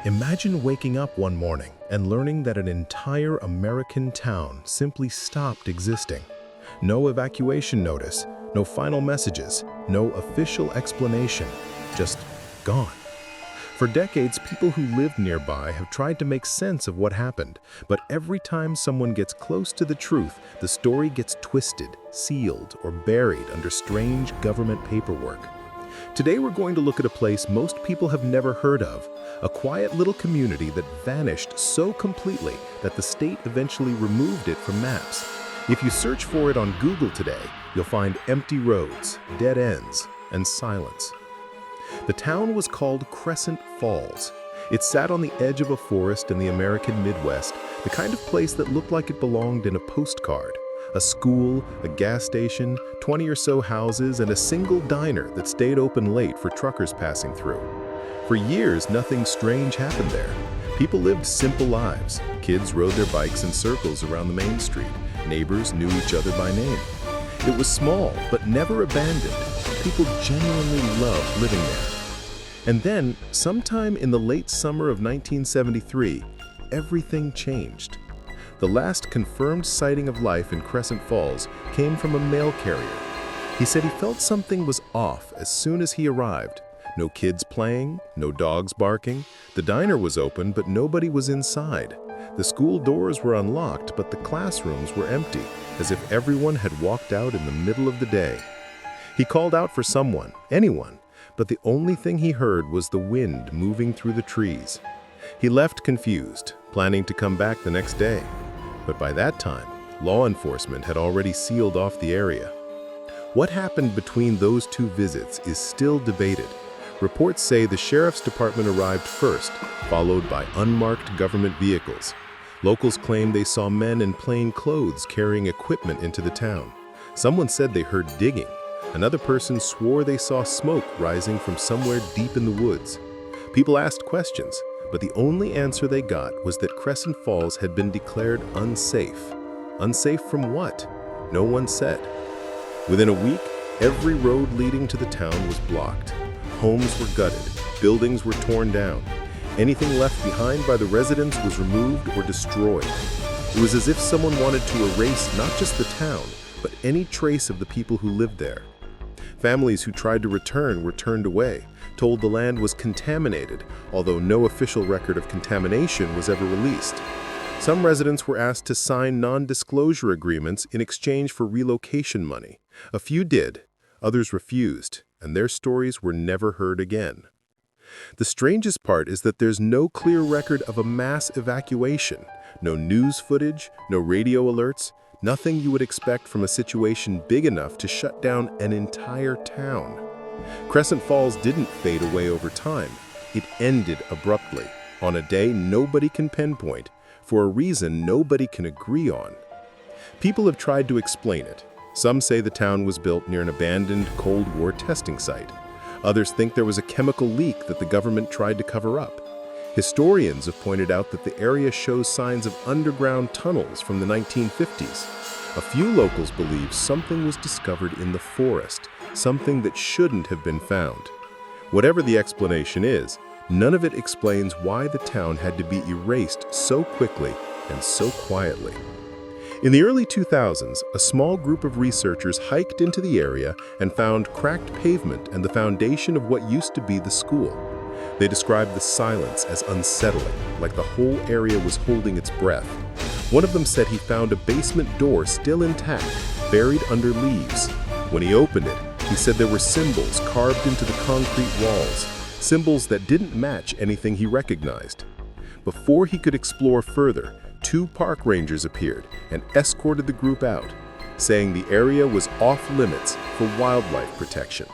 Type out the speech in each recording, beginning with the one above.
Imagine waking up one morning and learning that an entire American town simply stopped existing. No evacuation notice, no final messages, no official explanation, just gone. For decades, people who lived nearby have tried to make sense of what happened, but every time someone gets close to the truth, the story gets twisted, sealed, or buried under strange government paperwork. Today we're going to look at a place most people have never heard of, a quiet little community that vanished so completely that the state eventually removed it from maps. If you search for it on Google today, you'll find empty roads, dead ends, and silence. The town was called Crescent Falls. It sat on the edge of a forest in the American Midwest, the kind of place that looked like it belonged in a postcard. A school, a gas station, 20 or so houses, and a single diner that stayed open late for truckers passing through. For years, nothing strange happened there. People lived simple lives. Kids rode their bikes in circles around the main street. Neighbors knew each other by name. It was small, but never abandoned. People genuinely loved living there. And then, sometime in the late summer of 1973, everything changed. The last confirmed sighting of life in Crescent Falls came from a mail carrier. He said he felt something was off as soon as he arrived. No kids playing, no dogs barking. The diner was open, but nobody was inside. The school doors were unlocked, but the classrooms were empty, as if everyone had walked out in the middle of the day. He called out for someone, anyone, but the only thing he heard was the wind moving through the trees. He left confused, planning to come back the next day. But by that time, law enforcement had already sealed off the area. What happened between those two visits is still debated. Reports say the sheriff's department arrived first, followed by unmarked government vehicles. Locals claim they saw men in plain clothes carrying equipment into the town. Someone said they heard digging. Another person swore they saw smoke rising from somewhere deep in the woods. People asked questions, but the only answer they got was that Crescent Falls had been declared unsafe. Unsafe from what? No one said. Within a week, every road leading to the town was blocked. Homes were gutted, buildings were torn down. Anything left behind by the residents was removed or destroyed. It was as if someone wanted to erase not just the town, but any trace of the people who lived there. Families who tried to return were turned away, told the land was contaminated, although no official record of contamination was ever released. Some residents were asked to sign non-disclosure agreements in exchange for relocation money. A few did, others refused, and their stories were never heard again. The strangest part is that there's no clear record of a mass evacuation, no news footage, no radio alerts, nothing you would expect from a situation big enough to shut down an entire town. Crescent Falls didn't fade away over time. It ended abruptly, on a day nobody can pinpoint, for a reason nobody can agree on. People have tried to explain it. Some say the town was built near an abandoned Cold War testing site. Others think there was a chemical leak that the government tried to cover up. Historians have pointed out that the area shows signs of underground tunnels from the 1950s. A few locals believe something was discovered in the forest, something that shouldn't have been found. Whatever the explanation is, none of it explains why the town had to be erased so quickly and so quietly. In the early 2000s, a small group of researchers hiked into the area and found cracked pavement and the foundation of what used to be the school. They described the silence as unsettling, like the whole area was holding its breath. One of them said he found a basement door still intact, buried under leaves. When he opened it, he said there were symbols carved into the concrete walls, symbols that didn't match anything he recognized. Before he could explore further, 2 park rangers appeared and escorted the group out, saying the area was off limits for wildlife protection.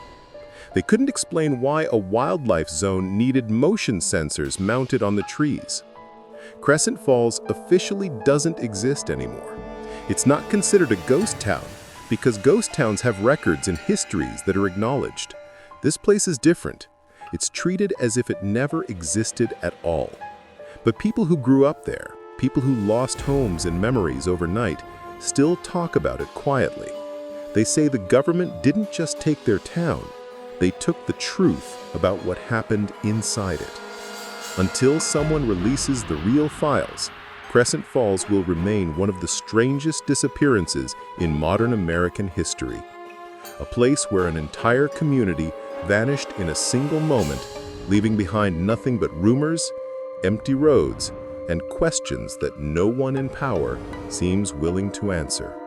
They couldn't explain why a wildlife zone needed motion sensors mounted on the trees. Crescent Falls officially doesn't exist anymore. It's not considered a ghost town because ghost towns have records and histories that are acknowledged. This place is different. It's treated as if it never existed at all. But people who grew up there, people who lost homes and memories overnight, still talk about it quietly. They say the government didn't just take their town, they took the truth about what happened inside it. Until someone releases the real files, Crescent Falls will remain one of the strangest disappearances in modern American history. A place where an entire community vanished in a single moment, leaving behind nothing but rumors, empty roads, and questions that no one in power seems willing to answer.